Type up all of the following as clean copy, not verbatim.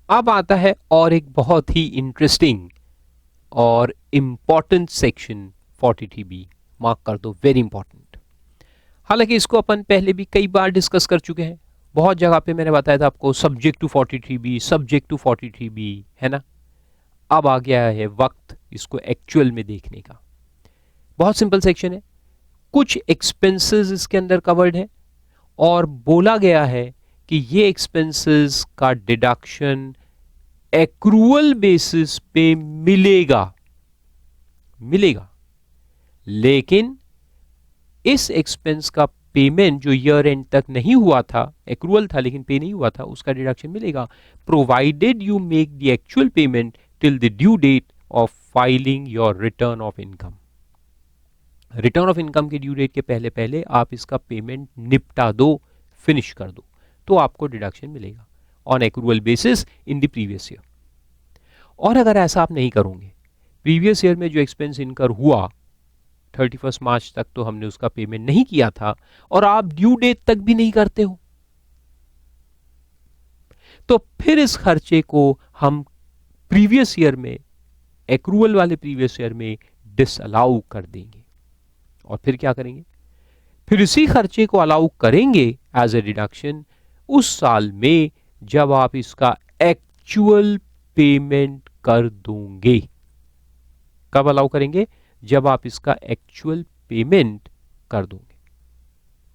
अब आता है और एक बहुत ही इंटरेस्टिंग और इम्पॉर्टेंट सेक्शन 43B, मार्क कर दो, वेरी इंपॉर्टेंट। हालांकि इसको अपन पहले भी कई बार डिस्कस कर चुके हैं, बहुत जगह पे मैंने बताया था आपको subject to 43B, subject to 43B, है ना। अब आ गया है वक्त इसको एक्चुअल में देखने का। बहुत सिंपल सेक्शन है, कुछ एक्सपेंसेस इसके अंदर कवर्ड है और बोला गया है कि ये एक्सपेंसेस का डिडक्शन एक्रूअल बेसिस पे मिलेगा, लेकिन इस एक्सपेंस का पेमेंट जो ईयर एंड तक नहीं हुआ था, एक्रूअल था लेकिन पे नहीं हुआ था, उसका डिडक्शन मिलेगा, provided you make the actual payment till the due date of filing your return of income. Return of income के ड्यू डेट के पहले पहले आप इसका पेमेंट निपटा दो, फिनिश कर दो, तो आपको डिडक्शन मिलेगा on accrual basis in the previous year. और अगर ऐसा आप नहीं करोगे, प्रीवियस ईयर में जो एक्सपेंस इनकर हुआ 31 मार्च तक तो हमने उसका पेमेंट नहीं किया था और आप ड्यू डेट तक भी नहीं करते हो, तो फिर इस खर्चे को हम प्रीवियस ईयर में, एक्रूअल वाले प्रीवियस ईयर में डिसअलाउ कर देंगे। और फिर क्या करेंगे, फिर इसी खर्चे को अलाउ करेंगे एज ए डिडक्शन उस साल में जब आप इसका एक्चुअल पेमेंट कर दोगे। कब अलाउ करेंगे, जब आप इसका एक्चुअल पेमेंट कर दोगे,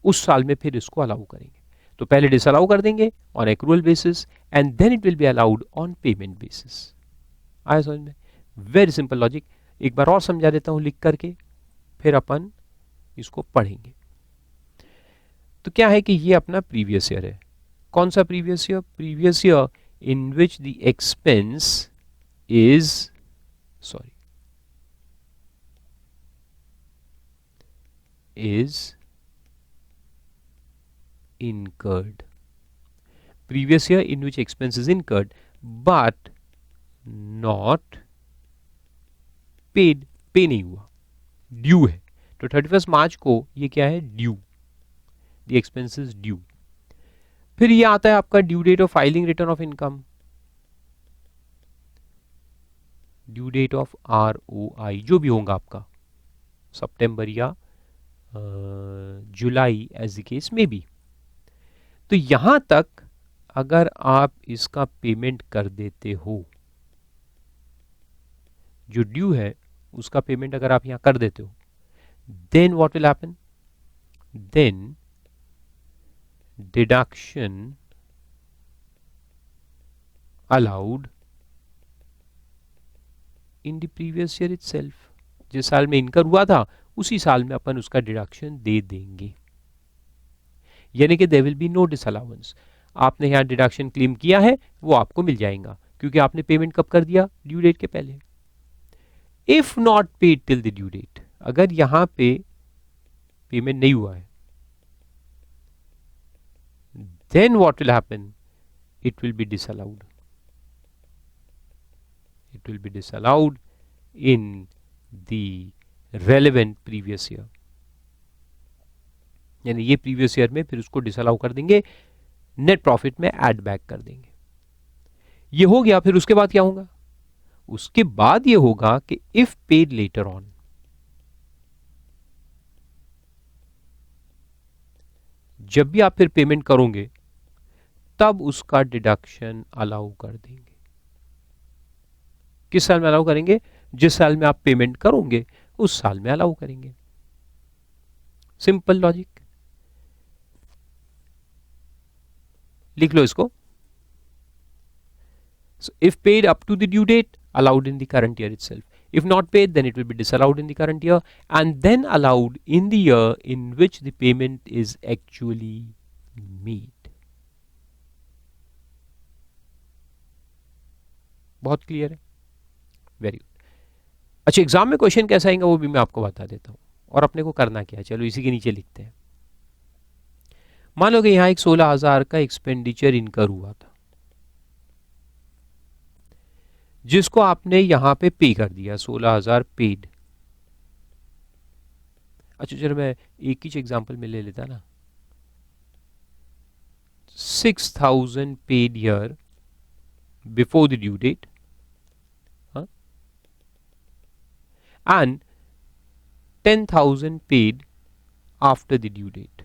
उस साल में फिर इसको अलाउ करेंगे। तो पहले डिसअलाउ कर देंगे on accrual basis and then it will be allowed on payment basis. आया समझ में? Very simple logic. एक बार और समझा देता हूं लिख करके, फिर अपन इसको पढ़ेंगे। तो क्या है कि ये अपना प्रीवियस ईयर है। कौन सा previous year? Previous year in which the expense is incurred. Previous year in which expense is incurred but not paid, पे नहीं हुआ, ड्यू है। तो 31 मार्च को ये क्या है, ड्यू, द एक्सपेंसेस ड्यू। फिर ये आता है आपका due date of filing return of income, due date of ROI जो भी होगा आपका, सितंबर या जुलाई एज द केस में भी। तो यहां तक अगर आप इसका पेमेंट कर देते हो, जो ड्यू है उसका पेमेंट अगर आप यहां कर देते हो, then what will happen, then deduction allowed in the previous year itself. जिस साल में इनकर हुआ था उसी साल में अपन उसका डिडक्शन दे देंगे, यानी कि there will be no disallowance. आपने यहां डिडक्शन क्लेम किया है वो आपको मिल जाएगा, क्योंकि आपने पेमेंट कब कर दिया, ड्यू डेट के पहले। If not paid till the due date, अगर यहां पे पेमेंट नहीं हुआ है, then what will happen, it will be disallowed, it will be disallowed in the relevant previous year। यानी ये प्रीवियस ईयर में फिर उसको डिसअलाउ कर देंगे, नेट प्रॉफिट में ऐड बैक कर देंगे। ये हो गया। फिर उसके बाद क्या होगा, उसके बाद ये होगा कि इफ पेड लेटर ऑन, जब भी आप फिर पेमेंट करोगे तब उसका डिडक्शन अलाउ कर देंगे। किस साल में अलाउ करेंगे, जिस साल में आप पेमेंट करोगे उस साल में अलाउ करेंगे। सिंपल लॉजिक, लिख लो इसको। So if paid up to the due date, allowed in the current year itself. If not paid, then it will be disallowed in the current year and then allowed in the year in which the payment is actually made. बहुत clear है, very good. अच्छा, exam में question कैसा आएगा वो भी मैं आपको बता देता हूं, और अपने को करना क्या है, चलो इसी के नीचे लिखते हैं। मान लो कि यहां एक 16,000 का एक्सपेंडिचर इनकर हुआ था, जिसको आपने यहां पे पे कर दिया, 16,000 पेड। अच्छा चलो मैं एक ही एग्जांपल में ले लेता ना, 6,000 paid year before the due date, and 10,000 paid after the due date.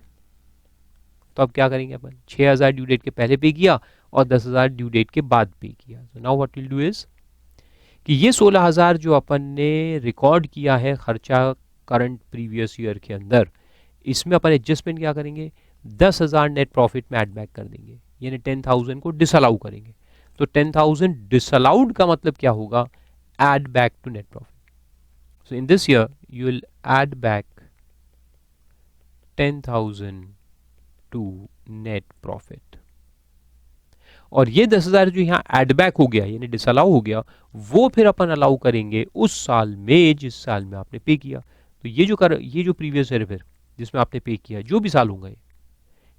तो अब क्या करेंगे अपन, 6,000 ड्यू डेट के पहले पे किया और 10,000 ड्यू डेट के बाद पे किया. So now what will do is कि ये 16,000 जो अपन ने रिकॉर्ड किया है खर्चा करंट प्रीवियस ईयर के अंदर, इसमें अपन एडजस्टमेंट क्या करेंगे, 10,000 नेट प्रॉफिट में ऐड बैक कर देंगे, यानी 10,000 को डिसअलाउ करेंगे. तो 10,000 डिसअलाउड का मतलब क्या होगा, add back to net profit. So in this year you will add back 10,000 to net profit. और ये 10,000 जो यहाँ ऐड बैक हो गया यानी डिसअलाउ हो गया, वो फिर अपन अलाउ करेंगे उस साल में जिस साल में आपने पे किया. तो ये जो प्रीवियस ईयर फिर जिसमें आपने पे किया, जो भी साल होंगे,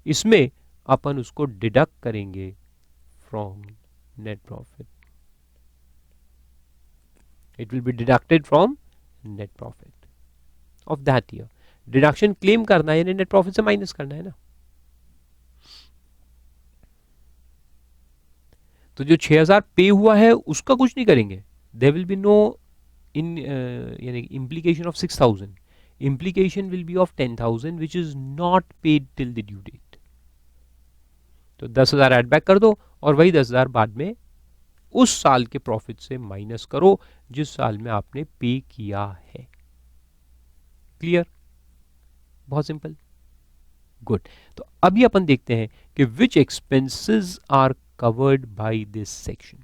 इसमें अपन उसको डिडक्ट करेंगे from net profit. It will be deducted from net profit of that year. Deduction claim करना है यानी नेट प्रॉफिट से माइनस करना है ना. तो जो 6,000 पे हुआ है उसका कुछ नहीं करेंगे. There will be no in यानी implication of 6,000. Implication will be of 10,000 which is not paid till the due date. तो 10,000 ऐड बैक कर दो और वही 10,000 बाद में उस साल के प्रॉफिट से माइनस करो जिस साल में आपने पे किया है. क्लियर, बहुत सिंपल, गुड. तो अभी अपन देखते हैं कि which expenses are covered by this section.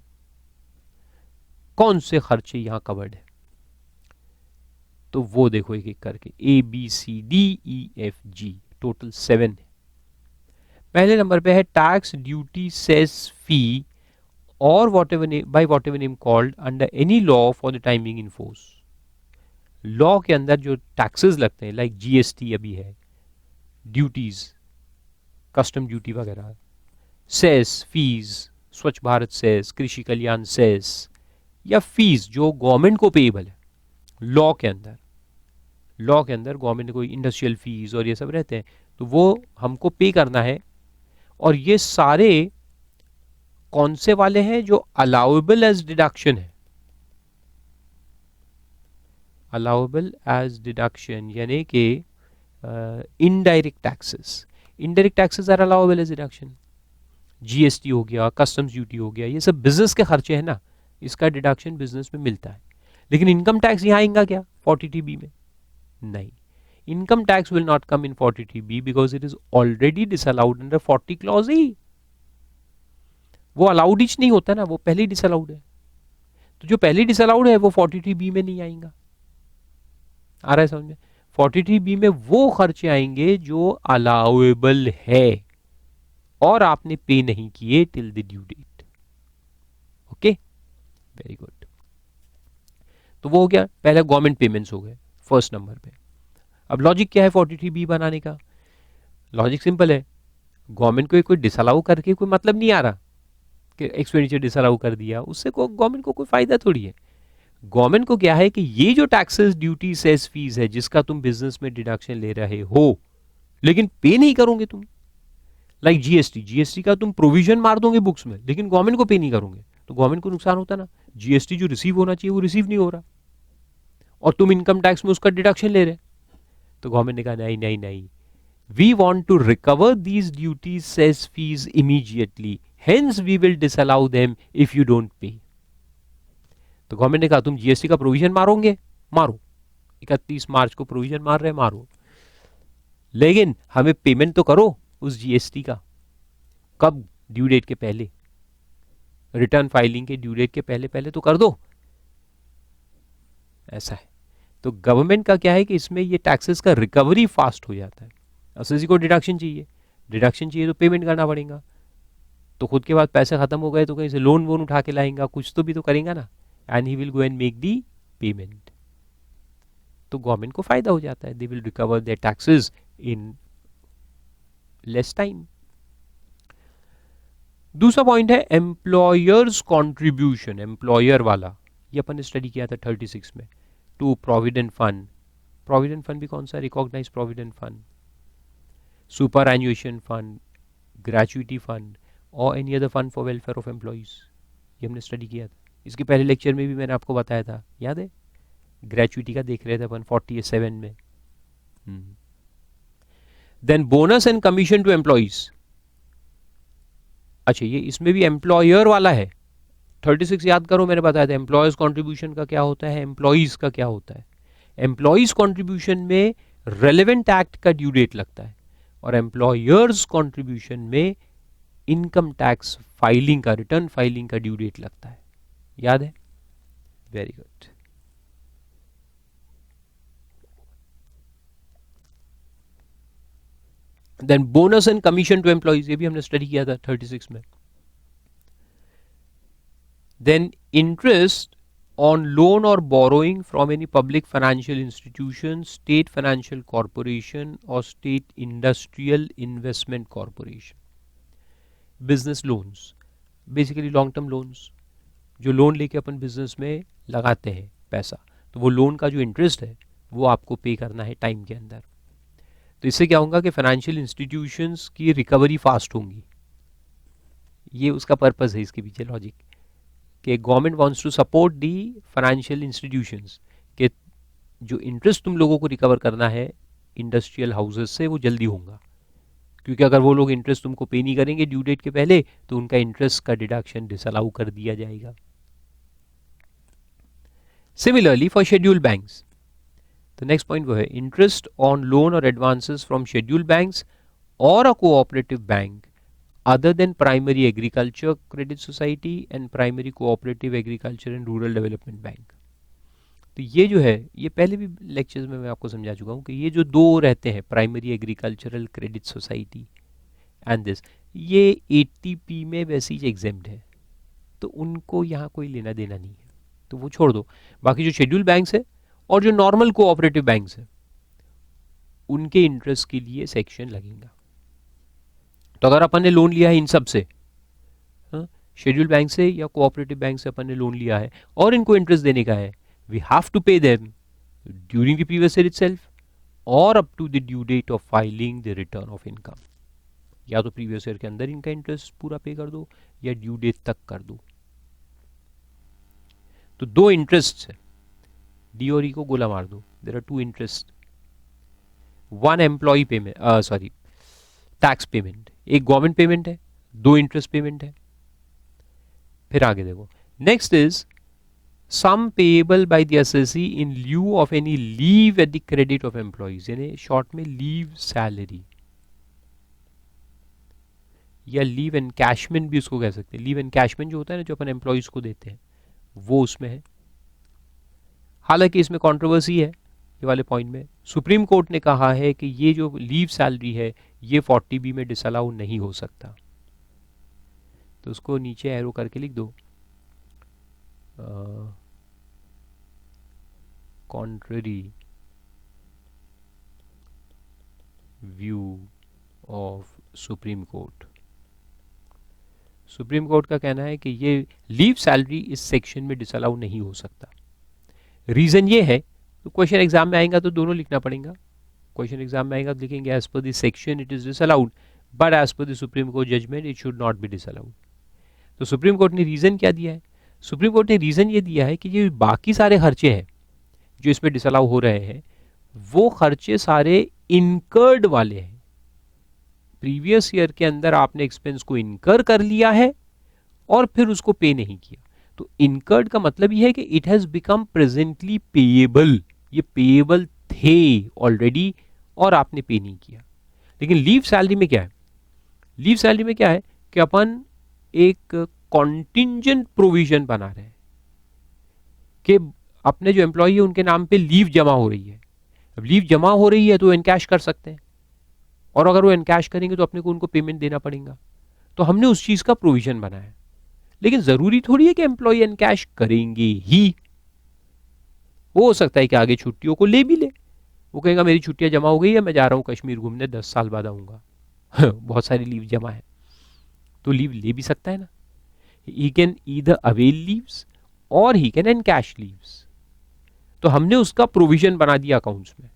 कौन से खर्चे यहां कवर्ड है, तो वो देखो एक एक करके, A B C D E F G, total 7 है. पहले नंबर पे है टैक्स, ड्यूटी, सेस, फी और by what ever name called under any law for the time being in force. Law के अंदर जो टैक्सेस लगते हैं, लाइक जीएसटी अभी है, ड्यूटीज, कस्टम ड्यूटी वगैरह, सेस, फीस, स्वच्छ भारत सेस, कृषि कल्याण सेस, या फीस जो गवर्नमेंट को पेएबल है लॉ के अंदर. लॉ के अंदर गवर्नमेंट कोई इंडस्ट्रियल फीस और ये सब रहते हैं, तो वो हमको पे करना है. और ये सारे कौन से वाले हैं, जो अलाउएबल एज डिडक्शन है. अलाउएबल एज डिडक्शन यानी कि indirect taxes. Indirect taxes are allowable as deduction. GST हो गया, कस्टम्स ड्यूटी हो गया, ये सब बिजनेस के खर्चे हैं ना, इसका डिडक्शन बिजनेस में मिलता है. लेकिन इनकम टैक्स यहां आएगा क्या 43B में, नहीं. Income tax will not come in 43B because it is already disallowed under 40 clause ही. वो अलाउड ही नहीं होता ना, वो पहले ही डिसअलाउड है. तो जो पहले डिसअलाउड है वो 43B में नहीं आएगा. आ रहा है समझ में. 43B में वो खर्चे आएंगे जो अलाउएबल है और आपने पे नहीं किए till the due date. Okay, very good. तो वो हो गया, पहले गवर्नमेंट पेमेंट्स हो गए फर्स्ट नंबर पे. अब लॉजिक क्या है 43B बनाने का, लॉजिक सिंपल है. गवर्नमेंट को कोई डिसअलाउ करके कोई मतलब नहीं आ रहा कि एक्सपेंडिचर डिसअलाउ कर दिया, उससे गवर्नमेंट को कोई फायदा थोड़ी है. गवर्नमेंट को क्या है कि ये जो टैक्सेस, ड्यूटी, सेस, फीस है जिसका तुम बिजनेस में डिडक्शन ले रहे हो लेकिन पे नहीं करोगे तुम, लाइक जीएसटी का तुम प्रोविजन मार दोगे बुक्स में लेकिन गवर्नमेंट को पे नहीं करोगे, तो गवर्नमेंट को नुकसान होता ना. जीएसटी जो रिसीव होना चाहिए वो रिसीव नहीं हो रहा और तुम इनकम टैक्स में उसका डिडक्शन ले रहे. तो गवर्नमेंट ने कहा नहीं नहीं नहीं, we want to recover these duties, cess, fees immediately, hence we will disallow them if you don't pay. तो गवर्नमेंट ने कहा तुम जीएसटी का प्रोविजन मारोगे, मारो, 31 मार्च को प्रोविजन मार रहे मारो, लेकिन हमें पेमेंट तो करो उस जीएसटी का. कब, ड्यू डेट के पहले, रिटर्न फाइलिंग के ड्यू डेट के पहले पहले तो कर दो. ऐसा है. तो गवर्नमेंट का क्या है कि इसमें ये टैक्सेस का रिकवरी फास्ट हो जाता है. एसएससी को डिडक्शन चाहिए तो पेमेंट करना पड़ेगा. तो खुद के बाद पैसे खत्म हो गए तो कहीं से लोन वोन उठा के लाएंगा, कुछ तो भी तो करेगा ना, and he will go and make the payment. तो गवर्नमेंट को फायदा हो जाता है, they will recover their taxes in less time. दूसरा पॉइंट है एम्प्लॉयर्स कॉन्ट्रीब्यूशन, एम्प्लॉयर वाला, ये अपन ने स्टडी किया था 36 में, to provident fund. Provident fund भी कौन सा, recognised provident fund, superannuation fund, gratuity fund और any other fund for welfare of employees. ये हमने स्टडी किया था, इसके पहले लेक्चर में भी मैंने आपको बताया था, याद है? ग्रेचुइटी का देख रहे थे अपन 47 में। Then bonus and commission to employees. अच्छा, ये इसमें भी एम्प्लॉयर वाला है। 36 याद करो, मैंने बताया था एम्प्लॉयर्स कॉन्ट्रीब्यूशन का क्या होता है, एम्प्लॉइज का क्या होता है। एम्प्लॉइज कॉन्ट्रीब्यूशन में रेलेवेंट एक्ट का ड्यू डेट लगता है और एम्प्लॉयर्स कॉन्ट्रीब्यूशन में इनकम टैक्स फाइलिंग का, रिटर्न फाइलिंग का ड्यू डेट लगता है। याद है? Very good. Then bonus and commission to employees, ये भी हमने स्टडी किया था 36 में। Then interest on loan or borrowing from any public financial institution, state financial corporation or state industrial investment corporation. Business loans, basically long term loans, जो loan लेके अपन business में लगाते हैं पैसा, तो वो लोन का जो इंटरेस्ट है वो आपको पे करना है टाइम के अंदर। तो इससे क्या होगा कि फाइनेंशियल इंस्टीट्यूशंस की रिकवरी फास्ट होंगी। ये उसका पर्पस है, इसके पीछे लॉजिक कि government wants to support the financial institutions के जो इंटरेस्ट तुम लोगों को रिकवर करना है इंडस्ट्रियल हाउसेस से, वो जल्दी होगा, क्योंकि अगर वो लोग इंटरेस्ट तुमको पे नहीं करेंगे ड्यू डेट के पहले तो उनका इंटरेस्ट का डिडक्शन डिसअलाउ कर दिया जाएगा। सिमिलरली फॉर शेड्यूल्ड बैंक्स, तो नेक्स्ट पॉइंट वो है इंटरेस्ट ऑन लोन और एडवांसेस फ्रॉम शेड्यूल्ड बैंक्स और a cooperative bank other than primary agriculture credit society and primary cooperative agriculture and rural development bank। तो ये जो है, ये पहले भी लेक्चर्स में मैं आपको समझा चुका हूँ कि ये जो दो रहते हैं, primary agricultural credit society and this, ये 80P में वैसे ही एग्जेम्प्ट है, तो उनको यहाँ कोई लेना देना नहीं है, तो वो छोड़ दो। बाकी जो शेड्यूल बैंक्स है और जो नॉर्मल कोऑपरेटिव बैंक्स है उनके इंटरेस्ट के लिए सेक्शन लगेगा। तो अगर अपन ने लोन लिया है इन सब से, शेड्यूल बैंक से या कोऑपरेटिव बैंक से अपन ने लोन लिया है और इनको इंटरेस्ट देने का है, we have to pay them during the previous year itself और up to the due date of filing the return of income. या तो प्रीवियस ईयर के अंदर इनका इंटरेस्ट पूरा पे कर दो या ड्यू डेट तक कर दो। तो दो इंटरेस्ट है, डी और ई को गोला मार दो। There are two interest, one employee payment, sorry tax payment, एक गवर्नमेंट पेमेंट है, दो इंटरेस्ट पेमेंट है। फिर आगे देखो, next is sum payable by the assessee in lieu of any leave at the credit of employees, यानी short में leave salary या लीव एनकैशमेंट भी उसको कह सकते हैं। लीव एनकैशमेंट जो होता है ना, जो अपन एम्प्लॉइज को देते हैं, वो उसमें है। हालांकि इसमें कंट्रोवर्सी है ये वाले पॉइंट में। सुप्रीम कोर्ट ने कहा है कि ये जो लीव सैलरी है ये 40B में डिसअलाउ नहीं हो सकता, तो उसको नीचे एरो करके लिख दो, contrary view of supreme court. Supreme court का कहना है कि ये लीव सैलरी इस सेक्शन में डिसअलाउ नहीं हो सकता। रीजन ये है, तो क्वेश्चन एग्जाम में आएगा तो दोनों लिखना पड़ेगा। क्वेश्चन एग्जाम में आएगा तो लिखेंगे as per this section it is disallowed but as per the supreme court judgement it should not be disallowed. तो सुप्रीम कोर्ट ने रीजन क्या दिया है? सुप्रीम कोर्ट ने रीजन ये दिया है कि ये बाकी सारे खर्चे हैं जो इसमें डिसअलाउ हो रहे हैं, वो खर्चे सारे इनकर्ड वाले हैं। प्रीवियस ईयर के अंदर आपने एक्सपेंस को इनकर कर लिया है और फिर उसको पे नहीं किया, तो इनकर्ड का मतलब ये है कि it has become presently payable, ये पेएबल थे ऑलरेडी और आपने पे नहीं किया। लेकिन लीव सैलरी में क्या है? लीव सैलरी में क्या है कि अपन एक कॉन्टिंजेंट प्रोविजन बना रहे हैं कि अपने जो एम्प्लॉय है उनके नाम पे लीव जमा हो रही है। अब लीव जमा हो रही है तो एनकैश कर सकते हैं, और अगर वो एनकैश करेंगे तो अपने को उनको पेमेंट देना पड़ेगा। तो हमने उस चीज का प्रोविजन बनाया। लेकिन जरूरी थोड़ी है कि एम्प्लॉय एनकैश करेंगे ही। वो हो सकता है कि आगे छुट्टियों को ले भी ले, वो कहेगा मेरी छुट्टियां जमा हो गई है, मैं जा रहा हूं कश्मीर घूमने, 10 साल बाद आऊंगा बहुत सारी लीव जमा है, तो लीव ले भी सकता है ना। He can either avail leaves और ही कैन एनकैश लीव्स। तो हमने उसका प्रोविजन बना दिया अकाउंट्स में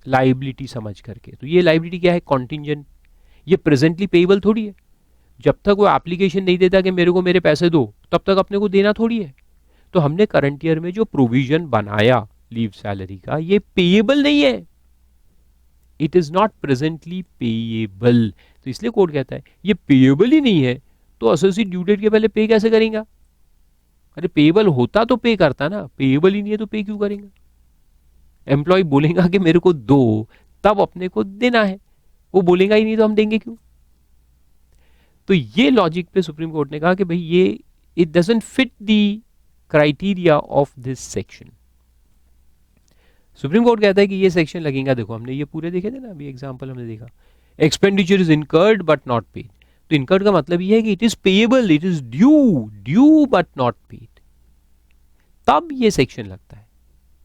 लाइबिलिटी समझ करके। तो ये लाइबिलिटी क्या है? कॉन्टिंजेंट। ये प्रेजेंटली पेएबल थोड़ी है। जब तक वो एप्लीकेशन नहीं देता कि मेरे को मेरे पैसे दो, तब तक अपने को देना थोड़ी है। तो हमने करंट ईयर में जो प्रोविजन बनाया लीव सैलरी का, ये पेएबल नहीं है, it is not presently payable. तो इसलिए कोर्ट कहता है ये पेएबल ही नहीं है, तो एसएससी ड्यू डेट के पहले पे कैसे करेंगे? अरे पेएबल होता तो पे करता ना, पेएबल ही नहीं है तो पे क्यों करेंगे? एम्प्लॉय बोलेगा कि मेरे को दो, तब अपने को देना है, वो बोलेगा ही नहीं तो हम देंगे क्यों? तो ये लॉजिक पे सुप्रीम कोर्ट ने कहा कि भाई ये it doesn't fit the criteria of this section. Supreme court कहता है कि ये सेक्शन लगेगा, देखो हमने ये पूरे देखे थे ना, अभी एग्जांपल हमने देखा, expenditure is incurred but not paid. तो इनकर्ड का मतलब ये है कि it is payable, it is due but not paid. तब ये सेक्शन लगता है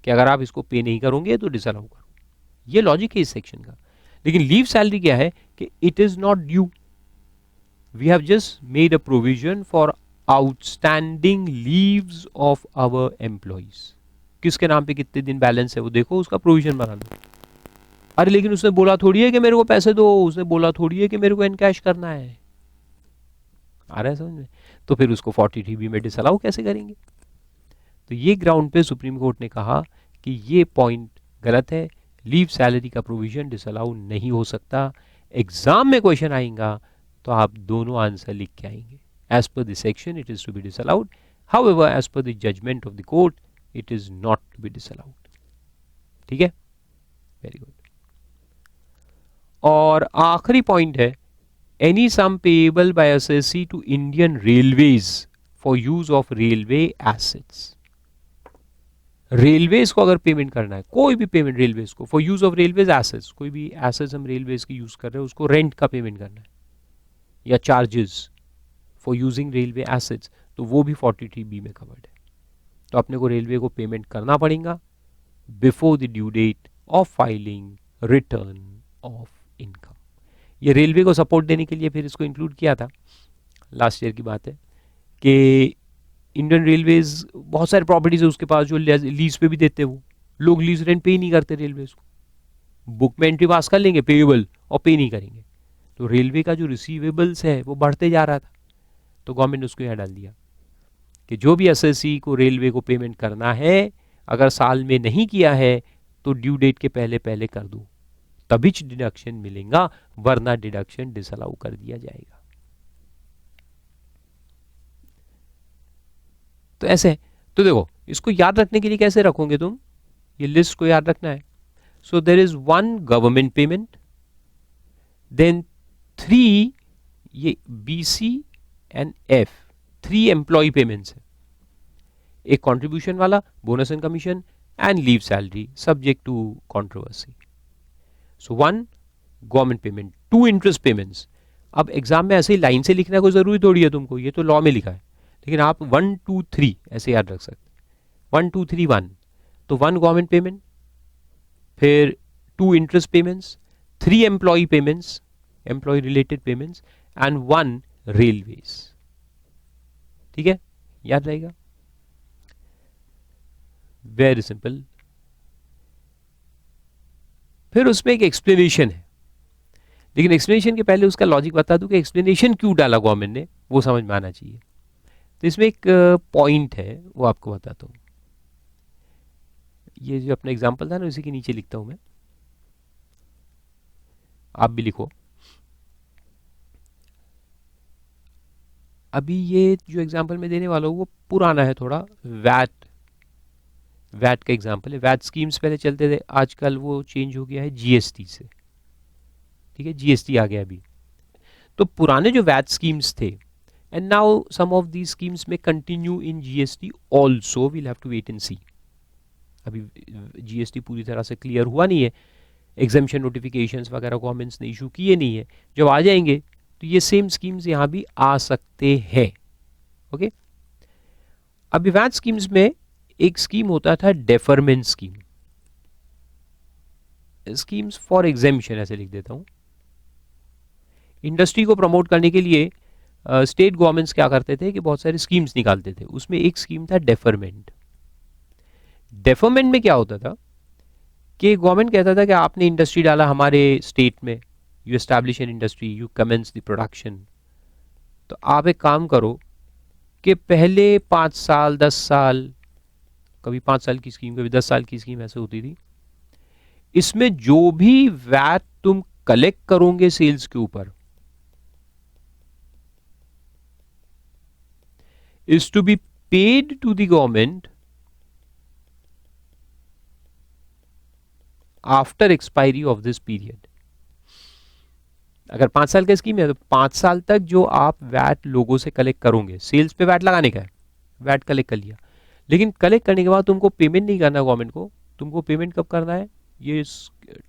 कि अगर आप इसको पे नहीं करोगे तो डिसअलाउ करो। ये लॉजिक है इस सेक्शन का। लेकिन लीव सैलरी क्या है कि it is not due, we have just made a provision for outstanding leaves of our employees. किसके नाम पे कितने दिन बैलेंस है वो देखो, उसका प्रोविजन बना लो। अरे लेकिन उसने बोला थोड़ी है कि मेरे को पैसे दो, उसने बोला थोड़ी है कि मेरे को एनकैश करना है। आ रहा है समझ में? तो फिर उसको 43B में डिसअलाउ कैसे करेंगे? तो ये ग्राउंड पे सुप्रीम कोर्ट ने कहा कि ये पॉइंट गलत है, लीव सैलरी का प्रोविजन डिसअलाउ नहीं हो सकता। एग्जाम में क्वेश्चन आएगा तो आप दोनों आंसर लिख के आएंगे। As per the section it is to be disallowed, however as per the judgement of the court it is not to be disallowed. ठीक है, वेरी गुड। और आखिरी पॉइंट है, any sum payable by assessee to Indian railways for use of railway assets. Railways को अगर payment करना है, कोई भी पेमेंट रेलवेज को for use of railways assets, कोई भी एसेट्स हम रेलवेज की यूज कर रहे हैं उसको रेंट का पेमेंट करना है या charges for using railway assets, तो वो भी 43B में कवर्ड है। तो अपने को रेलवे को पेमेंट करना पड़ेगा before the due date of filing return of income. ये रेलवे को सपोर्ट देने के लिए फिर इसको इंक्लूड किया था, लास्ट ईयर की बात है, कि इंडियन रेलवेज बहुत सारे प्रॉपर्टीज है उसके पास जो लीज पे भी देते हैं, वो लोग लीज रेंट पे ही नहीं करते रेलवेज को, बुक में एंट्री पास कर लेंगे पेएबल और पे नहीं करेंगे। तो रेलवे का जो रिसीवेबल्स है वो बढ़ते जा रहा था, तो गवर्नमेंट ने उसको यहाँ डाल दिया कि जो भी एसएससी को रेलवे को पेमेंट करना है, अगर साल में नहीं किया है तो ड्यू डेट के पहले पहले कर दो, तभी डिडक्शन मिलेगा, वरना डिडक्शन डिसअलाउ कर दिया जाएगा। तो ऐसे है। तो देखो इसको याद रखने के लिए कैसे रखोगे तुम, ये लिस्ट को याद रखना है। So there is 1 government payment, then 3 ये BC and F 3 employee payments है, एक कंट्रीब्यूशन वाला, bonus and commission and leave salary subject to controversy. So 1 government payment, 2 interest payments. अब एग्जाम में ऐसे ही लाइन से लिखना कोई जरूरी थोड़ी है तुमको, ये तो लॉ में लिखा है, लेकिन आप 1 2 3 ऐसे याद रख सकते। 1 2 3 1, तो 1 गवर्नमेंट पेमेंट, फिर 2 interest payments, 3 employee payments, employee related payments and 1 railways. ठीक है, याद रहेगा, वेरी सिंपल। फिर उसमें एक एक्सप्लेनेशन है, लेकिन एक्सप्लेनेशन के पहले उसका लॉजिक बता दूं कि एक्सप्लेनेशन क्यों डाला गवर्नमेंट ने, वो समझ में आना चाहिए। तो इसमें एक पॉइंट है वो आपको बताता हूं। ये जो अपना एग्जांपल था ना, उसी के नीचे लिखता हूं मैं, आप भी लिखो। अभी ये जो एग्जांपल मैं देने वाला हूँ वो पुराना है थोड़ा, वैट का एग्जांपल है। वैट स्कीम्स पहले चलते थे, आजकल वो चेंज हो गया है जीएसटी से। ठीक है, जीएसटी आ गया अभी। तो पुराने जो वैट स्कीम्स थे, and now some of these schemes में continue in GST also, we'll have to wait and see. अभी जीएसटी पूरी तरह से क्लियर हुआ नहीं है, एग्जेम्पशन नोटिफिकेशंस वगैरह गवर्नमेंट्स ने इशू किए नहीं है। जब आ जाएंगे तो ये सेम स्कीम्स यहाँ भी आ सकते हैं। ओके, अभी वैट स्कीम्स में एक स्कीम होता था deferment scheme, schemes for exemption ऐसे लिख देता हूं। इंडस्ट्री को प्रमोट करने के लिए स्टेट गवर्नमेंट्स क्या करते थे कि बहुत सारे स्कीम्स निकालते थे, उसमें एक स्कीम था डेफरमेंट। डेफरमेंट में क्या होता था कि गवर्नमेंट कहता था कि आपने इंडस्ट्री डाला हमारे स्टेट में, you establish an industry, you commence the production, तो आप एक काम करो कि पहले 5 साल 10 साल, कभी 5 साल की स्कीम कभी 10 साल की स्कीम ऐसे होती थी, इसमें जो भी वैट तुम कलेक्ट करोगे सेल्स के ऊपर is to be paid to the government after expiry of this period. अगर 5 साल का स्कीम है तो 5 साल तक जो आप वैट लोगों से कलेक्ट करोगे, सेल्स पे वैट लगाने का है, वैट कलेक्ट कर लिया, लेकिन कलेक्ट करने के बाद तुमको पेमेंट नहीं करना गवर्नमेंट को, तुमको पेमेंट कब करना है, ये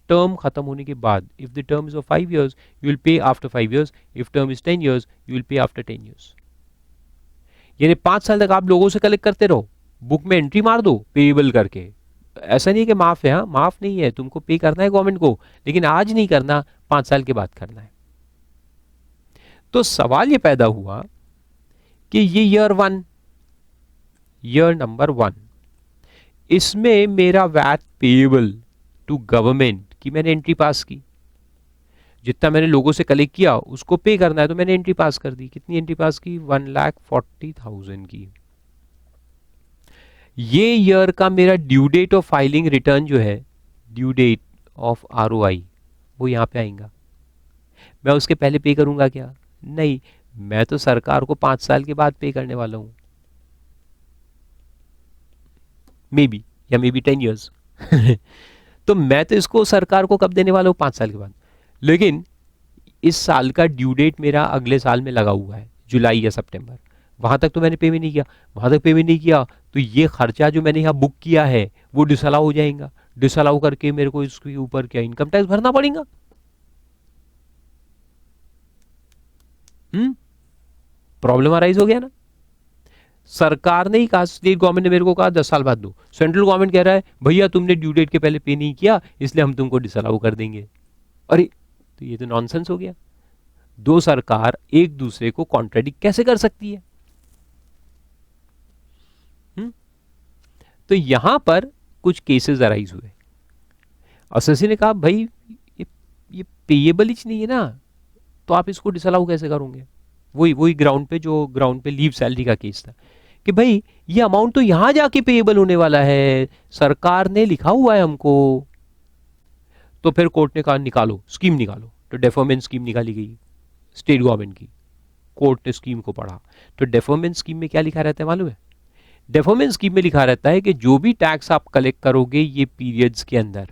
टर्म खत्म होने के बाद. If the term is of 5 years you will pay after 5 years, if term is 10 years you will pay after 10 years. यानी 5 साल तक आप लोगों से कलेक्ट करते रहो, बुक में एंट्री मार दो पेएबल करके. ऐसा नहीं है कि माफ है, हाँ माफ नहीं है, तुमको पे करना है गवर्नमेंट को, लेकिन आज नहीं करना, 5 साल के बाद करना है. तो सवाल ये पैदा हुआ कि ये ईयर नंबर 1, इसमें मेरा वैट पेएबल टू गवर्नमेंट की मैंने एंट्री पास की, जितना मैंने लोगों से कलेक्ट किया उसको पे करना है, तो मैंने एंट्री पास कर दी. कितनी एंट्री पास की, 1,40,000 की. ये ईयर का मेरा due date of filing return जो है, ड्यू डेट ऑफ ROI, वो यहां पे आएगा. मैं उसके पहले पे करूंगा क्या, नहीं, मैं तो सरकार को 5 साल के बाद पे करने वाला हूं, मे बी, या मे बी 10 years. तो मैं तो इसको सरकार को कब देने वाला हूं, 5 साल के बाद. लेकिन इस साल का ड्यू डेट मेरा अगले साल में लगा हुआ है, जुलाई या सितंबर, वहां तक तो मैंने पेमेंट नहीं किया, वहां तक पेमेंट नहीं किया तो ये खर्चा जो मैंने यहाँ बुक किया है वो डिसअलाउ हो जाएगा. डिसअलाउ करके मेरे को इसके ऊपर क्या इनकम टैक्स भरना पड़ेगा. प्रॉब्लम अराइज हो गया ना. सरकार ने ही कहा, स्टेट गवर्नमेंट ने मेरे को कहा 10 साल बाद दो, सेंट्रल गवर्नमेंट कह रहा है भैया तुमने ड्यू डेट के पहले पे नहीं किया इसलिए हम तुमको डिसअलाउ कर देंगे. अरे तो ये तो नॉनसेंस हो गया. दो सरकार एक दूसरे को कॉन्ट्राडिक्ट कैसे कर सकती है. तो यहां पर कुछ केसेस अराइज हुए. असेसी ने कहा भाई ये पेएबल ही नहीं है ना, तो आप इसको डिसअलाउ कैसे करोगे. वही ग्राउंड पे लीव सैलरी का केस था कि भाई ये अमाउंट तो यहां जाके पेएबल होने वाला है, सरकार ने लिखा हुआ है हमको. तो फिर कोर्ट ने कहा निकालो, स्कीम निकालो. तो डेफरमेंट स्कीम निकाली गई स्टेट गवर्नमेंट की. कोर्ट ने स्कीम को पढ़ा तो डेफरमेंट स्कीम में क्या लिखा रहता है मालूम है. डेफरमेंट स्कीम में लिखा रहता है कि जो भी टैक्स आप कलेक्ट करोगे ये पीरियड्स के अंदर,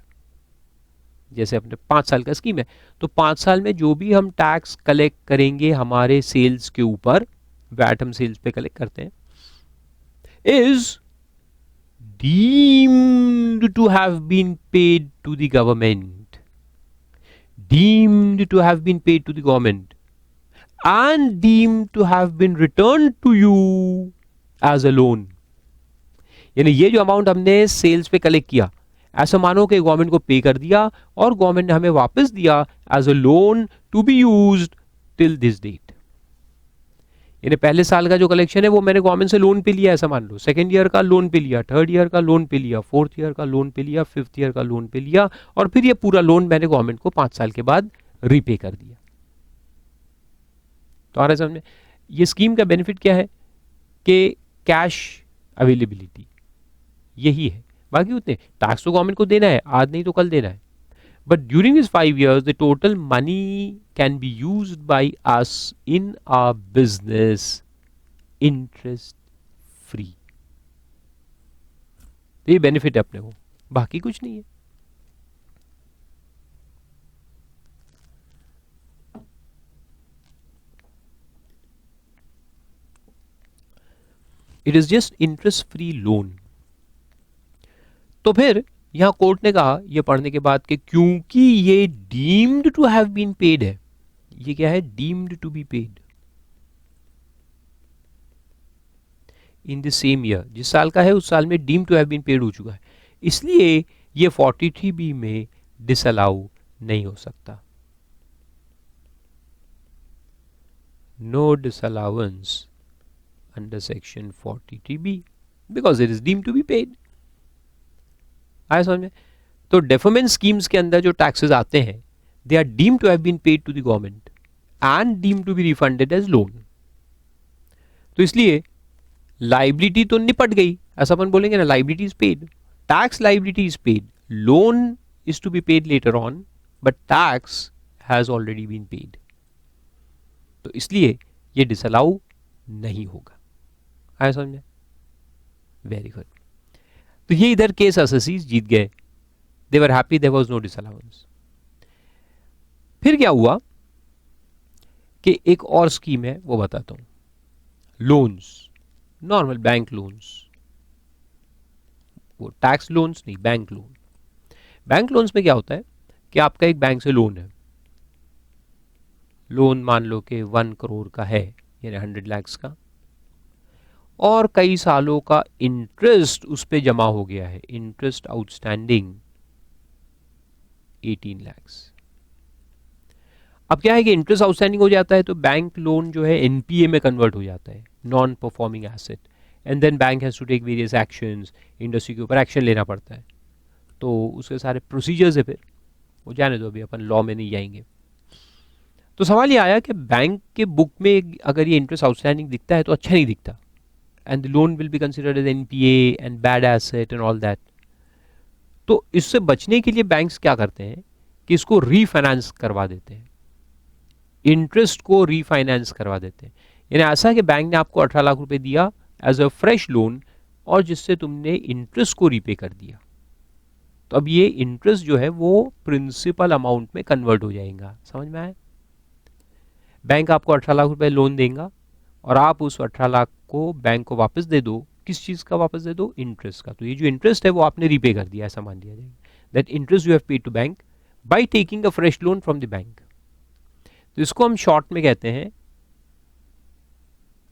जैसे अपने 5 साल का स्कीम है तो 5 साल में जो भी हम टैक्स कलेक्ट करेंगे हमारे सेल्स के ऊपर, वैट हम सेल्स पे कलेक्ट करते हैं, is deemed to have been paid to the government, deemed to have been paid to the government and deemed to have been returned to you as a loan. यानी ये जो amount हमने sales पे collect किया, ऐसा मानो कि government को पे कर दिया और गवर्नमेंट ने हमें वापस दिया as a loan to be used till this date. यानी पहले साल का जो कलेक्शन है वो मैंने गवर्नमेंट से लोन पे लिया, ऐसा मान लो. सेकंड ईयर का लोन पे लिया, थर्ड ईयर का लोन पे लिया, फोर्थ ईयर का लोन पे लिया, फिफ्थ ईयर का लोन पे लिया, और फिर ये पूरा लोन मैंने गवर्नमेंट को 5 साल के बाद रीपे कर दिया. तो आ रहा है समझ में. ये स्कीम का बेनिफिट क्या है कि कैश अवेलेबिलिटी यही है. बाकी उतने टैक्स तो गवर्नमेंट को देना है, आज नहीं तो कल देना है. But during this 5 years the total money can be used by us in our business interest free. ये बेनिफिट है अपने को, बाकी कुछ नहीं है. It is just interest free loan. तो फिर यहां कोर्ट ने कहा यह पढ़ने के बाद कि क्योंकि ये deemed to have been paid है, ये क्या है, deemed to be paid in the same year, जिस साल का है उस साल में deemed to have been paid हो चुका है, इसलिए ये 43B में डिसअलाउ नहीं हो सकता. No disallowance under section 43B because it is deemed to be paid. आया समझ में. तो डेफरमेंट स्कीम्स के अंदर जो टैक्सेस आते हैं they are deemed to have been paid to the government and deemed to be refunded as loan. तो इसलिए लाइबिलिटी तो निपट गई, ऐसा अपन बोलेंगे ना, liability is paid, tax liability is paid, loan is to be paid later on, but tax has already been paid, तो इसलिए ये डिसअलाउ नहीं होगा। आया समझ? Very good. तो ये इधर केस असेसीज जीत गए, they were happy, there was no disallowance. फिर क्या हुआ कि एक और स्कीम है, वो बताता हूं, लोन्स, नॉर्मल बैंक लोन्स, वो टैक्स लोन्स नहीं, बैंक लोन। बैंक लोन्स में क्या होता है कि आपका एक बैंक से लोन है, लोन मान लो कि 1 करोड़ का है, यानी 100 लाख का, और कई सालों का इंटरेस्ट उस पे जमा हो गया है, इंटरेस्ट आउटस्टैंडिंग 18 लाख। अब क्या है कि इंटरेस्ट आउटस्टैंडिंग हो जाता है तो बैंक लोन जो है एनपीए में कन्वर्ट हो जाता है, non performing asset, and then bank has to take various actions, industry के ऊपर एक्शन लेना पड़ता है, तो उसके सारे प्रोसीजर्स है, फिर वो जाने दो, अभी अपन लॉ में नहीं जाएंगे। तो सवाल ये आया कि बैंक के बुक में अगर ये इंटरेस्ट आउटस्टैंडिंग दिखता है तो अच्छा नहीं दिखता, and the loan will be considered as NPA and bad asset and all that. तो इससे बचने के लिए बैंक्स क्या करते हैं कि इसको रीफाइनेंस करवा देते हैं, इंटरेस्ट को रीफाइनेंस करवा देते हैं। यानी ऐसा है कि बैंक ने आपको 18 लाख रुपए दिया एज अ फ्रेश लोन, और जिससे तुमने इंटरेस्ट को रीपे कर दिया, तो अब ये इंटरेस्ट जो है वो प्रिंसिपल अमाउंट में कन्वर्ट हो जाएगा। समझ में आया? बैंक आपको 18 लाख रुपए लोन देगा और आप उस 18 लाख को बैंक को वापस दे दो। किस चीज का वापस दे दो? इंटरेस्ट का। तो ये जो इंटरेस्ट है वो आपने रीपे कर दिया, ऐसा मान लिया जाएगा। That interest you have paid to bank by taking a fresh loan from the bank. तो इसको हम शॉर्ट में कहते हैं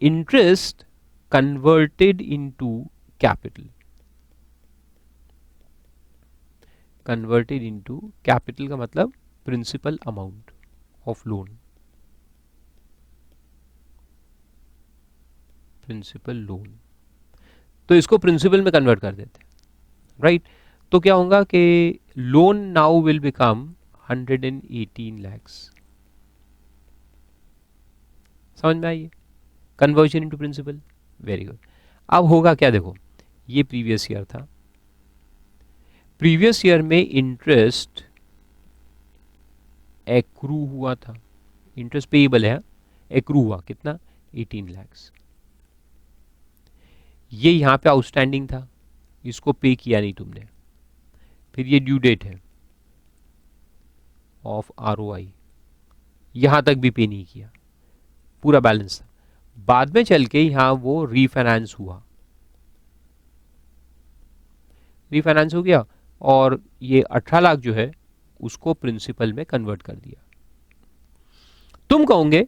interest converted into capital. Converted into capital का मतलब principal amount of loan, principal loan. तो इसको प्रिंसिपल में कन्वर्ट कर देते हैं, राइट? तो क्या होगा कि loan now will become 118 lakhs। समझ में आई? Conversion into principal. Very good. अब होगा क्या, देखो, ये प्रीवियस ईयर था, प्रीवियस ईयर में इंटरेस्ट एक्रू हुआ था, इंटरेस्ट पेएबल है, एक्रू हुआ कितना? 18 lakhs। ये यहां पे आउटस्टैंडिंग था, इसको पे किया नहीं तुमने, फिर ये ड्यू डेट है ऑफ आरओआई, यहां तक भी पे नहीं किया, पूरा बैलेंस था। बाद में चल के यहां वो रीफाइनेंस हुआ, रीफाइनेंस हो गया और ये 18 लाख जो है उसको प्रिंसिपल में कन्वर्ट कर दिया। तुम कहोगे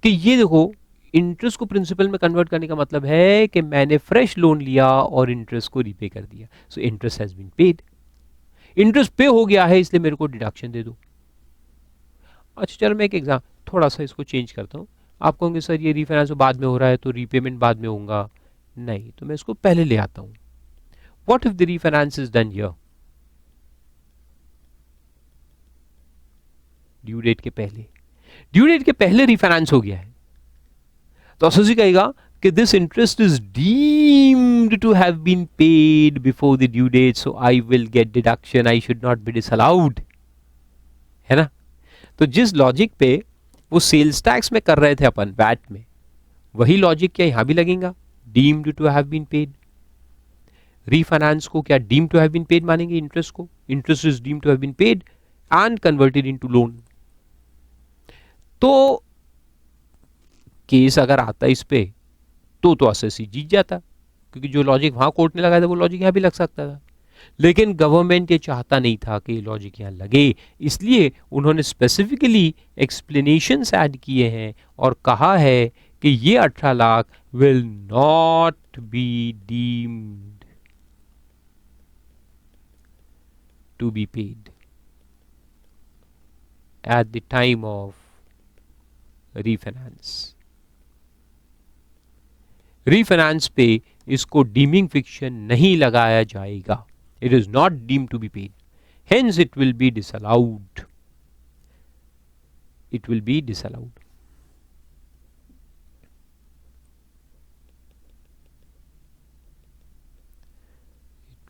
कि ये देखो, इंटरेस्ट को प्रिंसिपल में कन्वर्ट करने का मतलब है कि मैंने फ्रेश लोन लिया और इंटरेस्ट को रीपे कर दिया, so interest has been paid, interest pay हो गया है, इसलिए मेरे को डिडक्शन दे दो। अच्छा चलो मैं एक एग्जाम थोड़ा सा इसको चेंज करता हूं। आप कहोगे सर ये रीफाइनेंस बाद में हो रहा है तो रीपेमेंट बाद में होगा, नहीं, तो मैं इसको पहले ले आता हूं। What if the refinance is done here? Due date के पहले, ड्यू डेट के पहले रीफाइनेंस हो गया है, तो एसएससी कहेगा कि this interest is deemed to have been paid before the due date, so I will get deduction, I should not be disallowed, है ना? तो जिस लॉजिक पे वो सेल्स टैक्स में कर रहे थे अपन वैट में, वही लॉजिक क्या यहां भी लगेगा, deemed to have been paid. Refinance को क्या deemed to have been paid मानेंगे? इंटरेस्ट को, interest is deemed to have been paid and converted into loan. तो केस अगर आता इस पे तो एसएससी जीत जाता, क्योंकि जो लॉजिक वहां कोर्ट ने लगाया था वो लॉजिक यहां भी लग सकता था, लेकिन गवर्नमेंट ये चाहता नहीं था कि ये लॉजिक यहां लगे, इसलिए उन्होंने स्पेसिफिकली एक्सप्लेनेशंस ऐड किए हैं और कहा है कि ये 18 lakh will not be deemed to be paid at the time of refinance. Refinance पे इसको डीमिंग फिक्शन नहीं लगाया जाएगा, it is not deemed to be paid, hence it will be disallowed, it will be disallowed।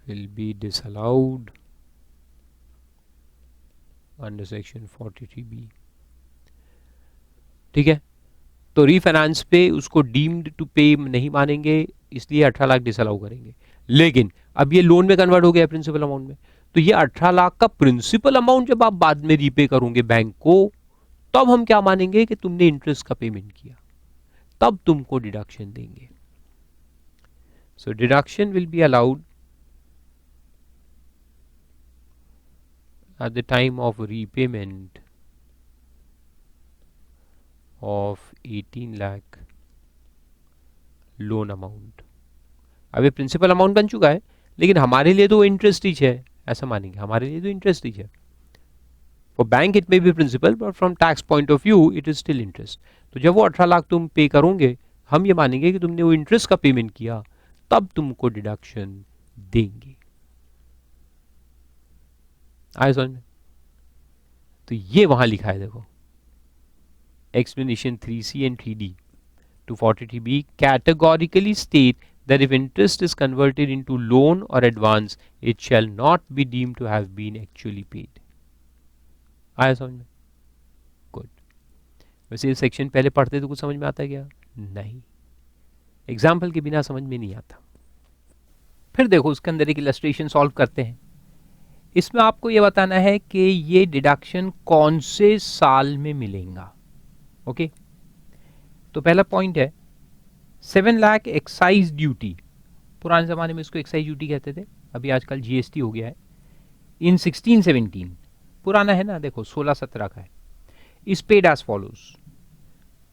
will be disallowed under section 43B। ठीक है, तो refinance पे उसको डीम्ड टू पे नहीं मानेंगे, इसलिए 18 लाख डिसअलाउ करेंगे। लेकिन अब ये लोन में कन्वर्ट हो गया प्रिंसिपल अमाउंट में, तो ये 18 लाख का प्रिंसिपल अमाउंट जब आप बाद में रीपे करोगे बैंक को, तब हम क्या मानेंगे कि तुमने इंटरेस्ट का पेमेंट किया, तब तुमको डिडक्शन देंगे। So deduction will be allowed at the time of repayment of 18 lakh loan amount. अब ये प्रिंसिपल अमाउंट बन चुका है, लेकिन हमारे लिए तो इंटरेस्ट ही है, ऐसा मानेंगे, हमारे लिए तो इंटरेस्ट ही है। For bank it may be principal, but from tax point of view it is still interest. तो जब वो 18 लाख तुम पे करोगे, हम ये मानेंगे कि तुमने वो इंटरेस्ट का पेमेंट किया, तब तुमको डिडक्शन देंगे। आए समझ में? तो ये वहां लिखा है, देखो explanation 3C and 3D to 43B categorically state that if interest is converted into loan or advance, it shall not be deemed to have been actually paid। आया समझ में? गुड। वैसे ये सेक्शन पहले पढ़ते तो कुछ समझ में आता है क्या? नहीं, एग्जाम्पल के बिना समझ में नहीं आता। फिर देखो उसके अंदर एक इलस्ट्रेशन सॉल्व करते हैं। इसमें आपको ये बताना है कि ये डिडक्शन कौन से साल में मिलेगा। ओके, तो पहला पॉइंट है 7 लाख एक्साइज ड्यूटी। पुराने ज़माने में इसको एक्साइज ड्यूटी कहते थे, अभी आजकल जीएसटी हो गया है। इन 16-17 पुराना है ना, देखो 16-17 का है। इस पेड एज फॉलोज,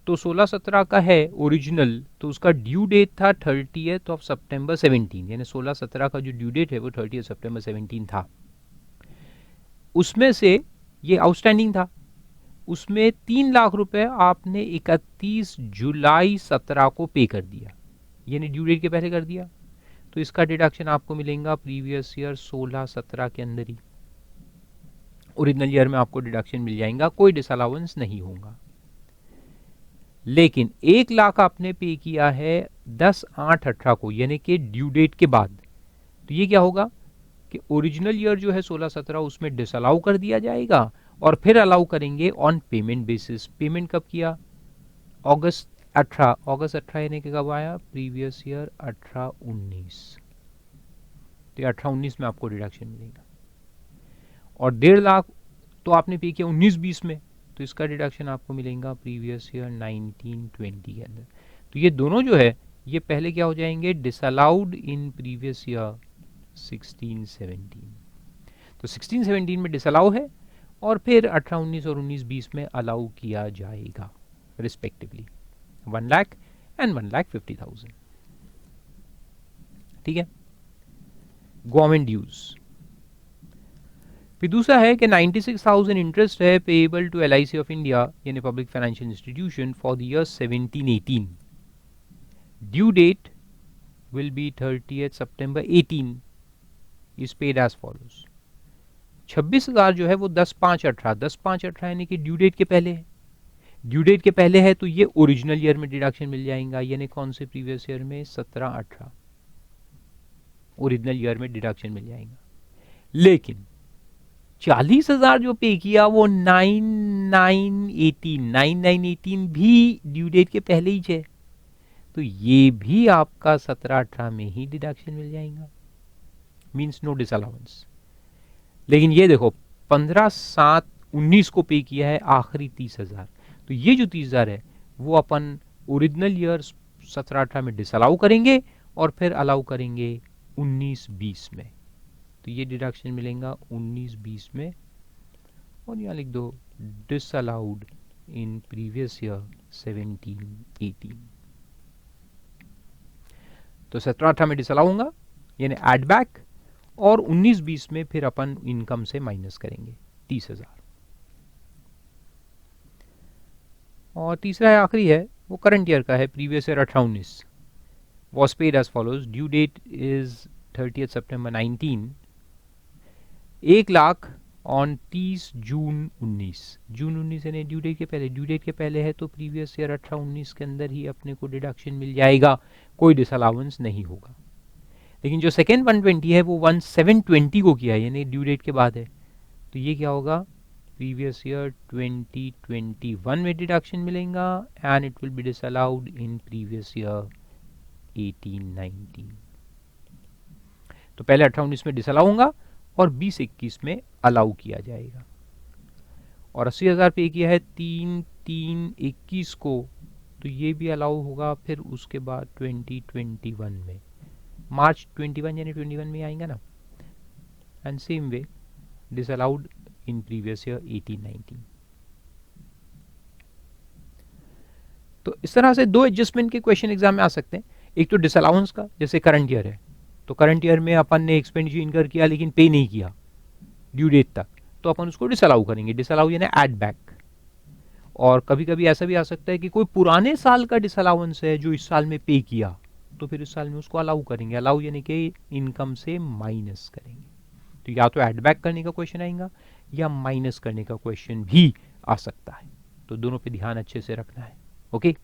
तो 16-17 का है ओरिजिनल, तो उसका ड्यू डेट था 30 सितंबर 17, यानी 16-17 का जो ड्यू डेट है वो 30 सितंबर 17 था। उसमें से ये आउटस्टैंडिंग था, उसमें 3 लाख रुपए आपने 31 जुलाई 17 को पे कर दिया, यानी ड्यू डेट के पहले कर दिया, तो इसका डिडक्शन आपको मिलेगा प्रीवियस ईयर 16-17 के अंदर ही। ओरिजिनल ईयर में आपको डिडक्शन मिल जाएगा, कोई डिसअलाउंस नहीं होगा। लेकिन 1 लाख आपने पे किया है 10/8/18 को, यानी कि ड्यू डेट के बाद, तो ये क्या होगा कि ओरिजिनल ईयर जो है 16-17 उसमें डिसअलाउ कर दिया जाएगा और फिर अलाउ करेंगे ऑन पेमेंट बेसिस। पेमेंट कब किया? अगस्त 18 यानी कि कब आया? प्रीवियस ईयर 18-19, तो 18-19 में आपको डिडक्शन मिलेगा। और 1.5 लाख तो आपने पे किया 19-20 में, तो इसका डिडक्शन आपको मिलेगा प्रीवियस ईयर 19-20 के अंदर। तो ये दोनों जो है ये पहले क्या हो जाएंगे? Disallowed in previous year 16-17। तो 16-17 में डिसअलाउ है और फिर 18-19 और 19-20 में अलाउ किया जाएगा रिस्पेक्टिवली 1 लाख एंड 1,50,000। ठीक है, गवर्नमेंट ड्यूज। फिर दूसरा है कि 96,000 इंटरेस्ट है payable to LIC of India यानी public financial institution for the year 17-18। Due date will be 30 September 18, is paid as follows. 26,000 जो है वो 10/5/18 यानी कि ड्यू डेट के पहले है। ड्यू डेट के पहले है तो ये ओरिजिनल ईयर में डिडक्शन मिल जाएगा, यानी कौन से प्रीवियस ईयर में? 17-18 ओरिजिनल ईयर में डिडक्शन मिल जाएगा। लेकिन 40,000 जो पे किया वो 9918 भी ड्यू डेट के पहले ही है, तो ये भी आपका 17-18 में ही डिडक्शन मिल जाएगा, मीन्स नो डिसअलाउंस। लेकिन ये देखो 15/7/19 को पे किया है आखिरी 30,000, तो ये जो 30,000 है वो अपन ओरिजिनल ईयर 17-18 में डिसअलाउ करेंगे और फिर अलाउ करेंगे 19-20 में, तो ये डिडक्शन मिलेगा 19-20 में। और यहाँ लिख दो डिसअलाउड इन प्रीवियस ईयर 17-18। तो 17-18 में डिसअलाउ होगा यानी एड बैक, और 19-20 में फिर अपन इनकम से माइनस करेंगे 30,000। और तीसरा है, आखिरी है, वो करंट ईयर का है, previous year 18-19 was paid as follows. Due date is 30 सितंबर 19, 1 लाख ऑन 30 जून 19। जून 19 यानी ड्यू डेट के पहले, ड्यू डेट के पहले है तो प्रीवियस ईयर 18-19 के अंदर ही अपने को डिडक्शन मिल जाएगा, कोई डिसअलाउंस नहीं होगा। लेकिन जो सेकेंड 120 है वो 1720 को किया है, यानी ड्यू डेट के बाद है, तो ये क्या होगा, प्रीवियस ईयर 2021 में डिडक्शन मिलेगा and it will B disallowed in previous year 18-19। तो पहले 18-19 में डिसअलाउ होगा और 20-21 में अलाउ किया जाएगा। और 80,000 पे किया है 3/3/21 को, तो ये भी अलाउ होगा फिर उसके बाद 2021 में, मार्च 21 यानी 21 में आएगा ना। And same way disallowed in previous year 18-19। तो इस तरह से दो एडजस्टमेंट के क्वेश्चन एग्जाम में आ सकते हैं। एक तो डिसअलाउंस का, जैसे करंट ईयर है तो करंट ईयर में अपन ने एक्सपेंडिचर इनकर किया लेकिन पे नहीं किया ड्यू डेट तक, तो अपन उसको डिसअलाउ करेंगे, डिसअलाउ यानी ऐड बैक। और कभी कभी ऐसा भी आ सकता है कि कोई पुराने साल का डिसअलाउंस है जो इस साल में पे किया, तो फिर इस साल में उसको अलाउ करेंगे, अलाउ यानी कि इनकम से माइनस करेंगे। तो या तो ऐड बैक करने का क्वेश्चन आएगा या माइनस करने का क्वेश्चन भी आ सकता है, तो दोनों पे ध्यान अच्छे से रखना है। ओके।